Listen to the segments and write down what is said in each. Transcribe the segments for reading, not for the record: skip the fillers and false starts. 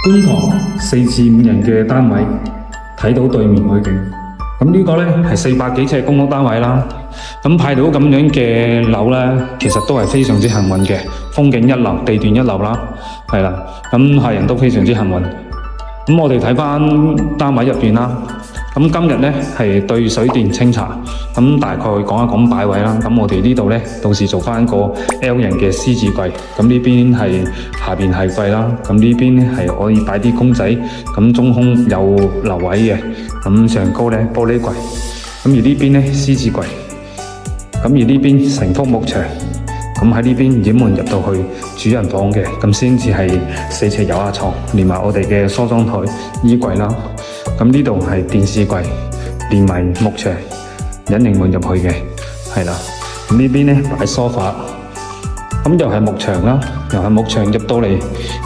觀塘4至5人嘅單位，睇到對面海景。咁呢個呢係400幾尺公屋單位啦。咁派到咁樣嘅樓呢，其實都係非常之幸運嘅，風景一流，地段一流啦，係啦。咁客人都非常之幸運。咁我哋睇翻單位入邊啦。咁今日呢係對水電清查，咁大概講一講擺位啦。咁我哋呢度呢，到時做翻個 L 型嘅獅子櫃，咁呢邊係下邊係櫃啦。咁呢邊呢係可以擺啲公仔，咁中空有留位嘅。咁上高呢玻璃櫃，咁而呢邊呢獅子櫃，咁而呢邊成幅木牆。咁喺呢邊掩門入到去主人房嘅，咁先至係4尺有壓床，連埋我哋嘅梳妝台、衣櫃啦。咁呢度係電視櫃，連埋木牆，隱形門入去嘅，係啦。咁呢邊呢擺梳化，咁又係木牆啦，又係木牆入到嚟。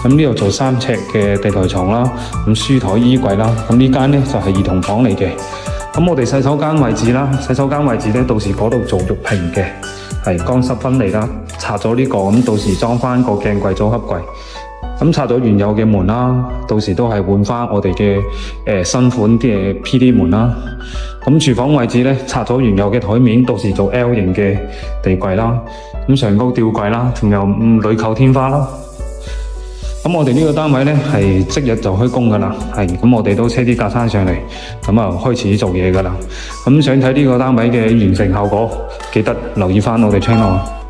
咁呢度做3尺嘅地台床啦，咁書台、衣櫃啦。咁呢間呢就係兒童房嚟嘅。咁我哋洗手間位置啦，洗手間位置呢，到時嗰度做玉屏嘅。係乾濕分離啦，拆咗呢個，咁到時裝翻個鏡櫃組合櫃，咁拆咗原有嘅門啦，到時都係換翻我哋嘅新款嘅 PD 門啦。咁廚房位置呢，拆咗原有嘅台面，到時做 L 型嘅地櫃啦，咁上高吊櫃啦，仲有鋁扣天花啦。咁我哋呢個單位呢，係即日就開工噶啦，咁我哋都車啲架撐上嚟，咁啊開始做嘢噶啦。咁想睇呢個單位嘅完成效果，記得留意翻我哋 channel。